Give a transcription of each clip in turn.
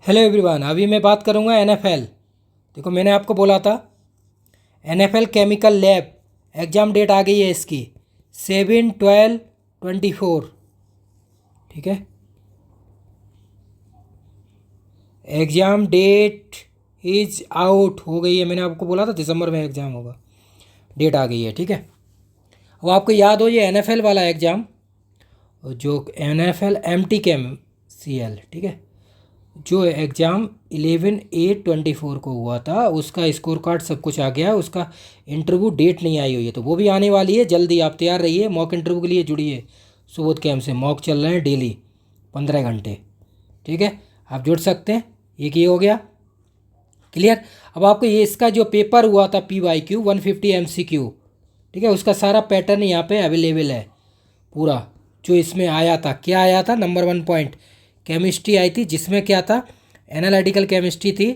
Hello everyone, अभी मैं बात करूंगा एनएफएल। देखो, मैंने आपको बोला था NFL chemical lab exam date आ गई है इसकी 7/12/24। ठीक है, एग्ज़ाम डेट इज आउट हो गई है। मैंने आपको बोला था दिसंबर में एग्ज़ाम होगा, डेट आ गई है। ठीक है, अब आपको याद हो ये एनएफएल वाला एग्ज़ाम, जो एनएफएल एमटी केम सीएल, ठीक है, जो एग्ज़ाम 11/8/24 को हुआ था, उसका स्कोर कार्ड सब कुछ आ गया है। उसका इंटरव्यू डेट नहीं आई हुई है, तो वो भी आने वाली है जल्दी। आप तैयार रहिए, मॉक इंटरव्यू के लिए जुड़िए। सुबोध कैम्प से मॉक चल रहे हैं डेली 15 घंटे। ठीक है, आप जुड़ सकते हैं। एक ये हो गया क्लियर। अब आपको ये इसका जो पेपर हुआ था PYQ 150 MCQ, ठीक है, उसका सारा पैटर्न यहाँ पे अवेलेबल है पूरा। जो इसमें आया था, क्या आया था, नंबर 1 पॉइंट केमिस्ट्री आई थी, जिसमें क्या था, एनालिटिकल केमिस्ट्री थी,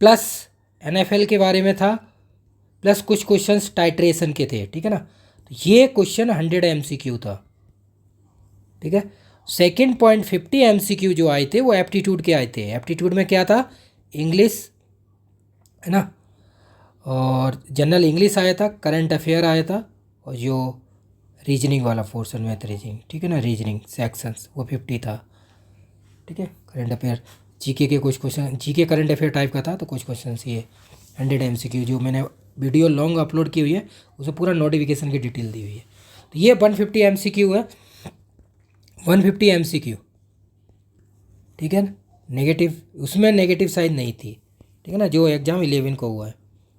प्लस एनएफएल के बारे में था, प्लस कुछ क्वेश्चंस टाइट्रेशन के थे। ठीक है ना, तो ये क्वेश्चन 100 MCQ था। ठीक है, सेकंड पॉइंट 50 MCQ जो आए थे वो एप्टीट्यूड के आए थे। एप्टीट्यूड में क्या था, इंग्लिश है ना, और जनरल इंग्लिश आया था, करंट अफेयर आया था, और जो रीजनिंग वाला पोर्शन में था रीजनिंग, ठीक है ना, रीजनिंग सेक्शंस वो 50 था। ठीक है, करंट अफेयर जीके के कुछ question, GK current affair type का था, तो कुछ क्वेश्चन ये 100 MCQ जो मैंने वीडियो लॉन्ग अपलोड की हुई है, उसमें पूरा नोटिफिकेशन की डिटेल दी हुई है। तो ये 150 MCQ है, 150 MCQ। ठीक है ना, नेगेटिव, उसमें नेगेटिव साइड नहीं थी। ठीक है ना, जो एग्ज़ाम 11 को हुआ है।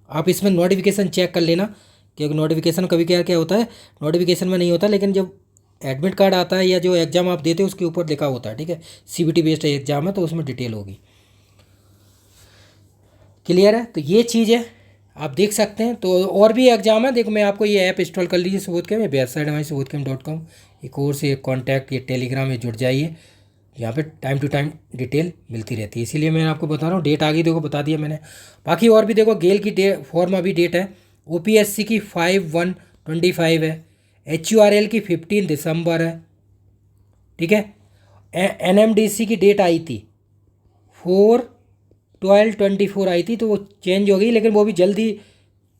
आप इसमें नोटिफिकेशन चेक कर लेना, क्योंकि नोटिफिकेशन कभी क्या क्या होता है, नोटिफिकेशन में नहीं होता, लेकिन जब एडमिट कार्ड आता है या जो एग्ज़ाम आप देते हो उसके ऊपर लिखा होता है। ठीक है, CBT बेस्ड एग्ज़ाम है, तो उसमें डिटेल होगी। क्लियर है, तो ये चीज़ है, आप देख सकते हैं। तो और भी एग्ज़ाम है, देखो मैं आपको ये ऐप इंस्टॉल कर लीजिए, सुबोध कैम्प, वेबसाइट हमारी subodhcamp.com, ये कोर्स, ये कॉन्टैक्ट, ये टेलीग्राम, ये जुड़ जाइए। यहाँ पे टाइम टू टाइम डिटेल मिलती रहती है, इसीलिए मैं आपको बता रहा हूँ। डेट आ गई, देखो बता दिया मैंने। बाकी और भी देखो, गेल की फॉर्म अभी डेट है, OPSC की 5/1/25 है, HURL की 15 दिसंबर है। ठीक है, NMDC की डेट आई थी 4/12/24 आई थी, तो वो चेंज हो गई, लेकिन वो भी जल्दी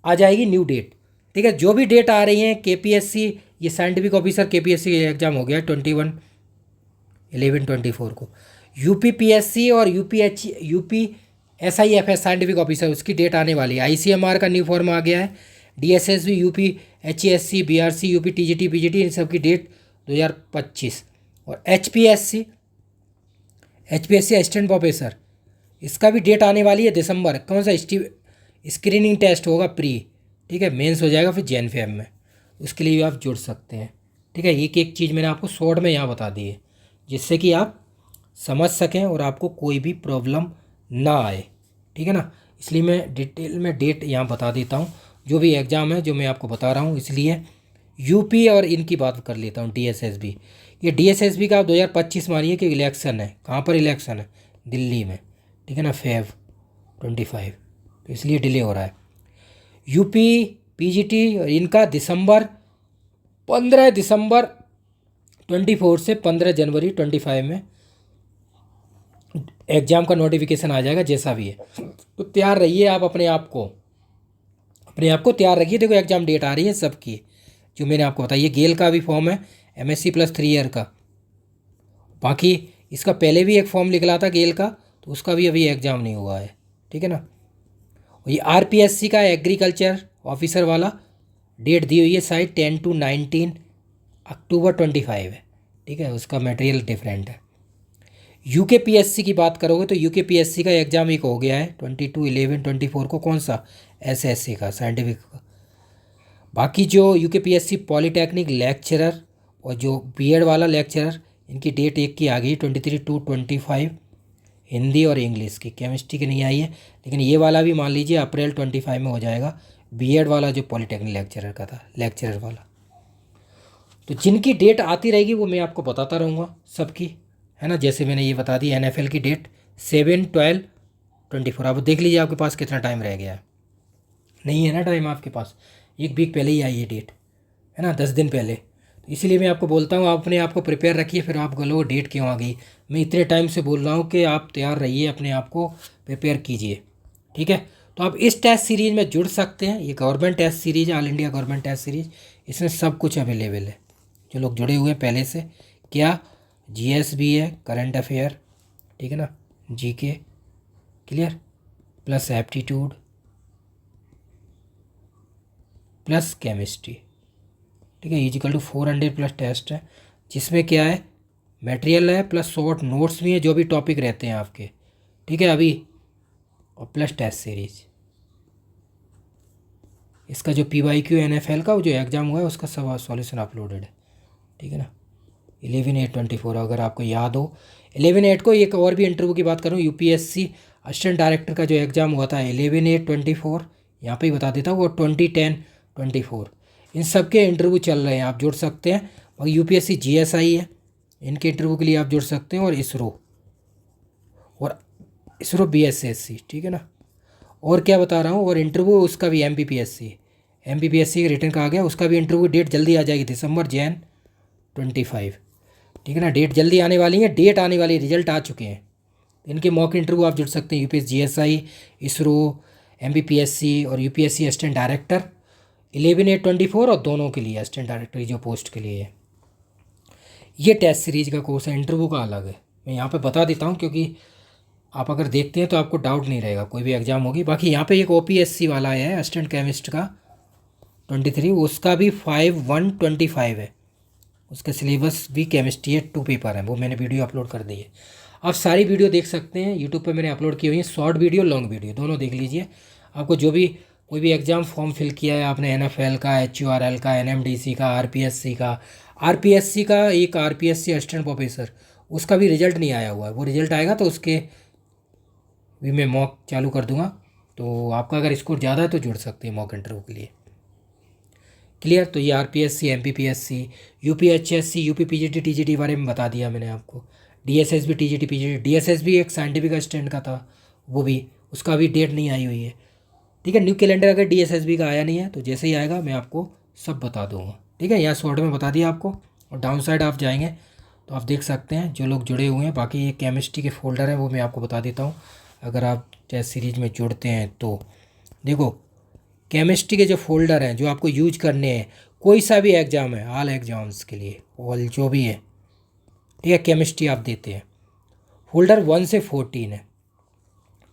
आ जाएगी न्यू डेट। ठीक है, जो भी डेट आ रही हैं, KPSC, ये साइंटिफिक ऑफिसर KPSC एग्ज़ाम हो गया 21/11/24 को। UPPSC और UPSIFS साइंटिफिक ऑफिसर, उसकी डेट आने वाली है। ICMR का न्यू फॉर्म आ गया है। DSSB, UPHESC, BRC, UPTGT, PGT, इन सब की डेट 2025। और HPSC असिस्टेंट प्रोफेसर, इसका भी डेट आने वाली है दिसंबर। कौन सा स्क्रीनिंग टेस्ट होगा प्री, ठीक है, मेंस हो जाएगा फिर जैन फेब में, उसके लिए भी आप जुड़ सकते हैं। ठीक है, एक एक चीज़ मैंने आपको शॉर्ट में यहाँ बता दी है, जिससे कि आप समझ सकें और आपको कोई भी प्रॉब्लम ना आए। ठीक है ना, इसलिए मैं डिटेल में डेट यहाँ बता देता हूँ, जो भी एग्ज़ाम है जो मैं आपको बता रहा हूँ। इसलिए यूपी और इनकी बात कर लेता हूँ, DSSB। ये DSSB का आप 2025 मानिए कि इलेक्शन है। कहाँ पर इलेक्शन है, दिल्ली में। ठीक है ना, Feb 25, तो इसलिए डिले हो रहा है। UP PGT और इनका 15 दिसंबर 24 से 15 जनवरी 25 में एग्ज़ाम का नोटिफिकेशन आ जाएगा, जैसा भी है। तो तैयार रहिए, आप अपने आप को तैयार रखिए। देखो एग्ज़ाम डेट आ रही है सबकी, जो मैंने आपको बताया। ये गेल का भी फॉर्म है, MSc + 3 ईयर का। बाकी इसका पहले भी एक फॉर्म निकला था गेल का, तो उसका भी अभी एग्ज़ाम नहीं हुआ है। ठीक है ना, और ये RPSC का एग्रीकल्चर ऑफिसर वाला डेट दी हुई है शायद 10 to 19 अक्टूबर 25 है। ठीक है, उसका मटेरियल डिफरेंट है। UKPSC की बात करोगे तो UKPSC का एग्ज़ाम एक हो गया है 22/11/24 को। कौन सा, SSC का, साइंटिफिक का। बाकी जो UKPSC पॉलीटेक्निक लेक्चरर और जो BEd वाला लेक्चरर, इनकी डेट एक की आ गई 23/2/25, हिंदी और इंग्लिश की। केमिस्ट्री की नहीं आई है, लेकिन ये वाला भी मान लीजिए अप्रैल 25 में हो जाएगा, BEd वाला जो पॉलीटेक्निक लेक्चरर का था, लेक्चरर वाला। तो जिनकी डेट आती रहेगी वो मैं आपको बताता रहूँगा सबकी, है ना। जैसे मैंने ये बता दी NFL की डेट 7/12/24। अब देख लीजिए आपके पास कितना टाइम रह गया है। नहीं है ना टाइम आपके पास, 1 वीक पहले ही आई है डेट, है ना, 10 दिन पहले। इसलिए मैं आपको बोलता हूँ आप अपने आप को प्रिपेयर रखिए, फिर आप बोलो डेट क्यों आ गई। मैं इतने टाइम से बोल रहा हूँ कि आप तैयार रहिए, अपने आप को प्रिपेयर कीजिए, ठीक है। तो आप इस टेस्ट सीरीज़ में जुड़ सकते हैं। ये गवर्नमेंट टेस्ट सीरीज़ है, all India government test series, इसमें सब कुछ अवेलेबल है। जो लोग जुड़े हुए हैं पहले से, क्या जीएस भी है, करंट अफेयर, ठीक है ना, GK, clear, plus aptitude plus chemistry, ठीक है, इजिकल टू 400 प्लस टेस्ट है, जिसमें क्या है, मटेरियल है प्लस शॉर्ट नोट्स भी हैं जो भी टॉपिक रहते हैं आपके, ठीक है अभी, और प्लस टेस्ट सीरीज। इसका जो PYQ NFL का जो एग्ज़ाम हुआ है उसका सब सॉल्यूशन अपलोडेड है, ठीक है ना। 11/8/24 अगर आपको याद हो, 11/8 को एक और भी इंटरव्यू की बात करूँ, UPSC असिस्टेंट डायरेक्टर का जो एग्ज़ाम हुआ था 11/8/24, यहाँ पे ही बता देता हूँ, वो 2010/24, इन सब के इंटरव्यू चल रहे हैं, आप जुड़ सकते हैं। और UPSC GSI है, इनके इंटरव्यू के लिए आप जुड़ सकते हैं, और इसरो BSSC, ठीक है ना। और क्या बता रहा हूँ, और इंटरव्यू उसका भी MPPSC का रिटर्न का आ गया, उसका भी इंटरव्यू डेट जल्दी आ जाएगी, December-Jan 25, ठीक है ना। डेट जल्दी आने वाली है, डेट आने वाली, रिजल्ट आ चुके हैं, इनके मॉक इंटरव्यू आप जुड़ सकते हैं। UPSC GSI, इसरो, MPPSC और UPSC असिस्टेंट डायरेक्टर 11/8/24, और दोनों के लिए असिस्टेंट डायरेक्टर जो पोस्ट के लिए है। ये टेस्ट सीरीज का कोर्स है, इंटरव्यू का अलग है, मैं यहाँ पे बता देता हूँ, क्योंकि आप अगर देखते हैं तो आपको डाउट नहीं रहेगा, कोई भी एग्ज़ाम होगी। बाकी यहाँ पे एक OPSC वाला है असिस्टेंट केमिस्ट का 23, उसका भी 5/1/25 है, उसका सिलेबस भी केमिस्ट्री है, 2 पेपर है, वो मैंने वीडियो अपलोड कर दी है। आप सारी वीडियो देख सकते हैं, यूट्यूब पे मैंने अपलोड की हुई है, शॉर्ट वीडियो, लॉन्ग वीडियो, दोनों देख लीजिए। आपको जो भी कोई भी एग्ज़ाम फॉर्म फिल किया है आपने, NFL का, HURL का, NMDC का, RPSC का एक RPSC असिस्टेंट प्रोफेसर, उसका भी रिजल्ट नहीं आया हुआ है, वो रिजल्ट आएगा तो उसके भी मैं मॉक चालू कर दूंगा। तो आपका अगर स्कोर ज़्यादा है तो जुड़ सकते हैं मॉक इंटरव्यू के लिए, क्लियर। तो ये RPSC, MPPSC, UPHSC, UPPGT, TGT बारे में बता दिया मैंने आपको, DSSB, TGT, PGT, DSSB एक साइंटिफिक असिस्टेंट का था, वो भी, उसका भी डेट नहीं आई हुई है, ठीक है। न्यू कैलेंडर अगर DSSB का आया नहीं है तो जैसे ही आएगा मैं आपको सब बता दूंगा, ठीक है। यहाँ शॉर्ट में बता दिया आपको, और डाउन साइड आप जाएंगे तो आप देख सकते हैं जो लोग जुड़े हुए हैं। बाकी ये केमिस्ट्री के फोल्डर है, वो मैं आपको बता देता हूँ, अगर आप टेस्ट सीरीज में जुड़ते हैं तो देखो, केमिस्ट्री के जो फोल्डर हैं जो आपको यूज करने हैं, कोई सा भी एग्ज़ाम है, ऑल एग्ज़ाम्स के लिए, ऑल जो भी है, ठीक है, केमिस्ट्री आप देते हैं, फोल्डर 1 से 14 है,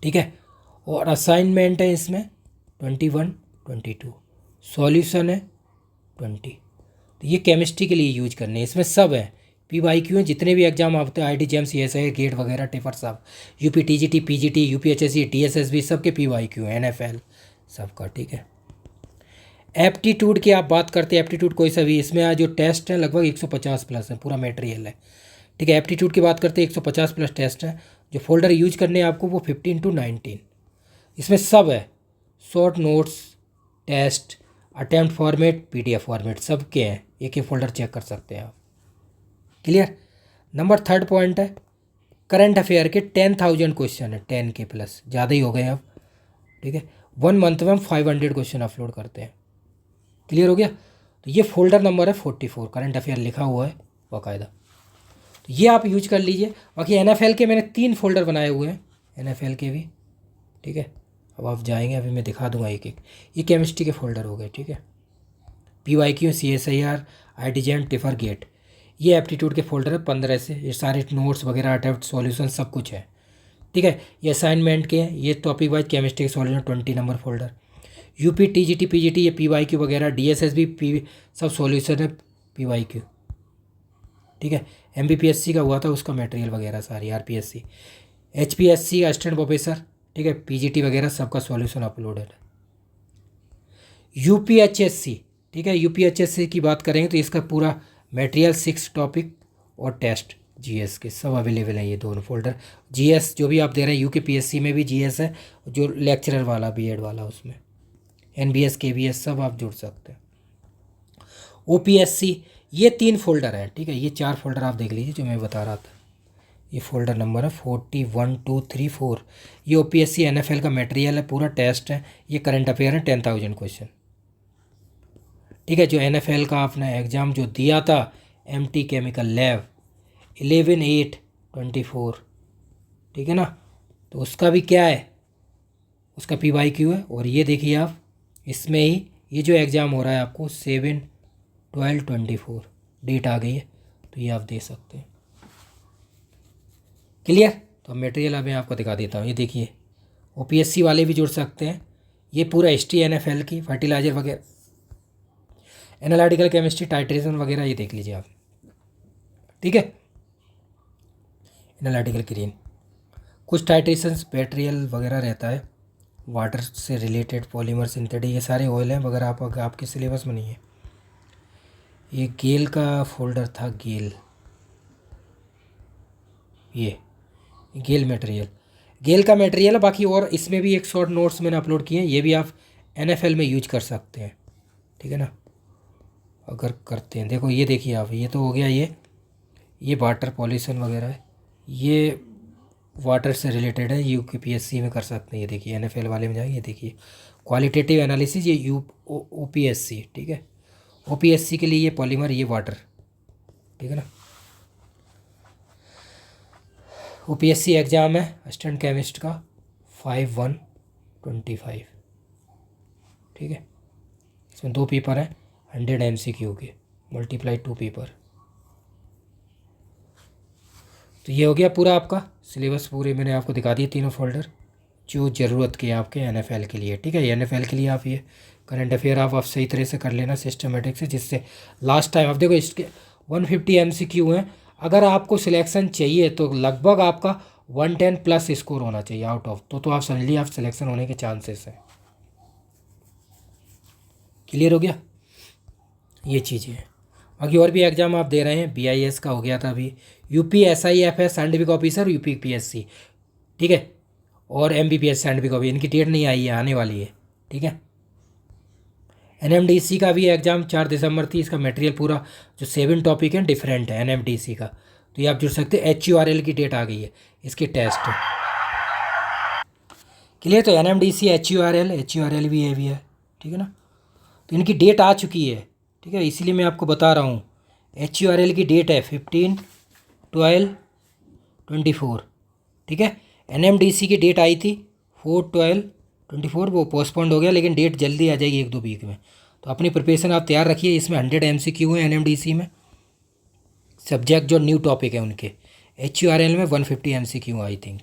ठीक है। और असाइनमेंट है इसमें 21, 22, सॉल्यूशन है 20। तो ये केमिस्ट्री के लिए यूज करने हैं, इसमें सब है, PYQ हैं, जितने भी एग्जाम आते हैं, IIT JAM CSI गेट वगैरह टेफर सब, UP TGT PGT UPHSC DSSB सबके PYQ हैं, NFL सबका, ठीक है। एप्टीट्यूड की आप बात करते हैं, एप्टीट्यूड कोई सा भी, इसमें आज जो टेस्ट है लगभग 150 प्लस है, पूरा मटेरियल है, ठीक है। एप्टीट्यूड की बात करते हैं 150 प्लस टेस्ट है, जो फोल्डर यूज करने हैं आपको वो 15 to 19, इसमें सब है, short notes, test, attempt format, PDF format सब के हैं, एक एक फोल्डर चेक कर सकते हैं आप, क्लियर। नंबर 3 पॉइंट है, करंट अफेयर के 10,000 क्वेश्चन है, 10 के प्लस, ज़्यादा ही हो गए अब, ठीक है। 1 मंथ में हम 500 क्वेश्चन अपलोड करते हैं, क्लियर हो गया। तो ये फोल्डर नंबर है 44, करंट अफेयर लिखा हुआ है बाकायदा, तो ये आप यूज कर लीजिए। बाकी NFL के मैंने 3 फोल्डर बनाए हुए हैं, NFL के भी, ठीक है। अब आप जाएंगे, अभी मैं दिखा दूंगा एक एक, ये केमिस्ट्री के फोल्डर हो गए, ठीक है। PYQ, CSIR, IIT JAM TIFR GATE, ये एप्टीट्यूड के फोल्डर है 15 से, ये सारे नोट्स वगैरह, अटेम्प्ट, सॉल्यूशन सब कुछ है, ठीक है। ये असाइनमेंट के, ये टॉपिक वाइज केमिस्ट्री के solution 20 number folder, UP TGT PGT ये PYQ वगैरह, DSSB सब सॉल्यूशन है PYQ, ठीक है। MPPSC का हुआ था उसका मटेरियल वगैरह सारी, RPSC, HPSC का असिस्टेंट प्रोफेसर, ठीक है, PGT वगैरह सबका सॉल्यूशन अपलोडेड है। UPHSC, ठीक है, UPHSC की बात करेंगे तो इसका पूरा मटेरियल 6 टॉपिक और टेस्ट GS के सब अवेलेबल हैं, ये दोनों फोल्डर। GS जो भी आप दे रहे हैं, UKPSC में भी GS है, जो लेक्चरर वाला BEd वाला उसमें, NBS KBS सब आप जुड़ सकते हैं। OPSC ये 3 फोल्डर हैं, ठीक है, ये 4 फोल्डर आप देख लीजिए जो मैं बता रहा था, ये फोल्डर नंबर है 41, 2, 3, 4, ये OPSC NFL का मटेरियल है, पूरा टेस्ट है, ये करंट अफेयर है 10,000 क्वेश्चन, ठीक है। जो NFL का आपने एग्ज़ाम जो दिया था MT केमिकल लैब 11/8/24, ठीक है ना, तो उसका भी क्या है, उसका PYQ है। और ये देखिए आप, इसमें ही ये जो एग्ज़ाम हो रहा है आपको 7/12/24 डेट आ गई है, तो ये आप दे सकते हैं। क्लियर। तो मटेरियल अब मैं आपको दिखा देता हूँ। ये देखिए OPSC वाले भी जुड़ सकते हैं। ये पूरा हिस्ट्री NFL की, फर्टिलाइजर वगैरह, एनालिटिकल केमिस्ट्री, टाइट्रेशन वगैरह, ये देख लीजिए आप, ठीक है। एनालिटिकल ग्रीन, कुछ टाइट्रेशन मटेरियल वगैरह रहता है, वाटर से रिलेटेड, पॉलीमर, सिंथेटिक, ये सारे ऑयल हैं वगैरह आपके सिलेबस में नहीं है। ये गेल का फोल्डर था, ये गेल मटेरियल, गेल का मटेरियल है। बाकी और इसमें भी एक शॉर्ट नोट्स मैंने अपलोड किए हैं, ये भी आप NFL में यूज कर सकते हैं, ठीक है ना, अगर करते हैं। देखो ये देखिए आप, ये तो हो गया, ये वाटर पॉल्यूशन वगैरह है, ये वाटर से रिलेटेड है, UPSC में कर सकते हैं। ये देखिए NFL वाले में जाएंगे, ये देखिए क्वालिटेटिव एनालिसिस, ये OPSC, ठीक है। OPSC के लिए ये पॉलीमर, ये वाटर, ठीक है ना। OPSC एग्ज़ाम है असिस्टेंट केमिस्ट का 5/1/25, ठीक है। इसमें 2 पेपर हैं, 100 MCQ के, मल्टीप्लाई 2 पेपर। तो ये हो गया पूरा आपका सिलेबस, पूरे मैंने आपको दिखा दिए तीनों फोल्डर जो ज़रूरत के आपके NFL के लिए, ठीक है। NFL के लिए आप ये करंट अफेयर आप सही तरह से कर लेना सिस्टमेटिक से, जिससे लास्ट टाइम आप देखो इसके 150 MCQ हैं। अगर आपको सिलेक्शन चाहिए तो लगभग आपका 110 प्लस स्कोर होना चाहिए आउट ऑफ, तो आप समझ लीजिए आप सिलेक्शन होने के चांसेस हैं। क्लियर हो गया, ये चीज़ें हैं। बाकी और भी एग्ज़ाम आप दे रहे हैं, BIS का हो गया था अभी, UP SIFS scientific officer, UP PSC, ठीक है, और MBBS साइंटिफिक ऑफिसर, इनकी डेट नहीं आई है, आने वाली है, ठीक है। NMDC का भी एग्ज़ाम 4 दिसंबर थी। इसका मटेरियल पूरा जो 7 टॉपिक हैं डिफरेंट है NMDC का, तो ये आप जुड़ सकते हैं। HURL की डेट आ गई है, इसकी टेस्ट क्लियर। तो NMDC HURL भी है, ठीक है ना, तो इनकी डेट आ चुकी है, ठीक है, इसीलिए मैं आपको बता रहा हूँ। HURL की डेट है 15/12/24, ठीक है। NMDC की डेट आई थी 4/12/24, वो पोस्टपोन्ड हो गया, लेकिन डेट जल्दी आ जाएगी 1-2 वीक में। तो अपनी प्रिपरेशन आप तैयार रखिए। इसमें 100 MCQ हैं NMDC में, सब्जेक्ट जो न्यू टॉपिक है उनके। HURL में 150 MCQ आई थिंक,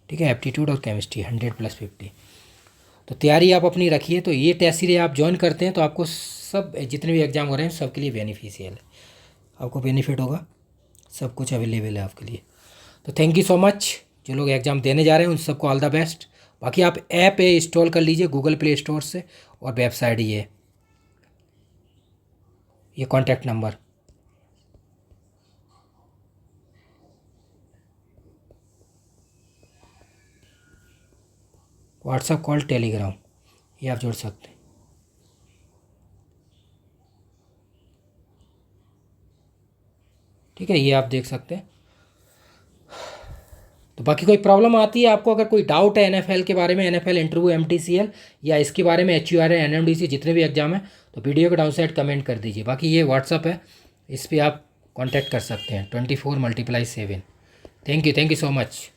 ठीक है। एप्टीट्यूड और केमिस्ट्री 100+50। तो तैयारी आप अपनी रखिए। तो ये टेस्ट सीरीज आप ज्वाइन करते हैं तो आपको सब जितने भी एग्ज़ाम हो रहे हैं सबके लिए बेनिफिशियल है, आपको बेनिफिट होगा, सब कुछ अवेलेबल है आपके लिए। तो थैंक यू सो मच। जो लोग एग्ज़ाम देने जा रहे हैं उन सबको ऑल द बेस्ट। बाकी आप ऐप इंस्टॉल कर लीजिए गूगल प्ले स्टोर से, और वेबसाइट ये contact number, WhatsApp call, Telegram, ये आप जोड़ सकते हैं, ठीक है, ये आप देख सकते हैं। तो बाकी कोई प्रॉब्लम आती है आपको, अगर कोई डाउट है NFL के बारे में, NFL इंटरव्यू, MTCL या इसके बारे में, HURL NMDC जितने भी एग्जाम है, तो वीडियो के डाउन साइड कमेंट कर दीजिए। बाकी ये व्हाट्सअप है, इस पर आप कांटेक्ट कर सकते हैं 24 × 7। Thank you so much.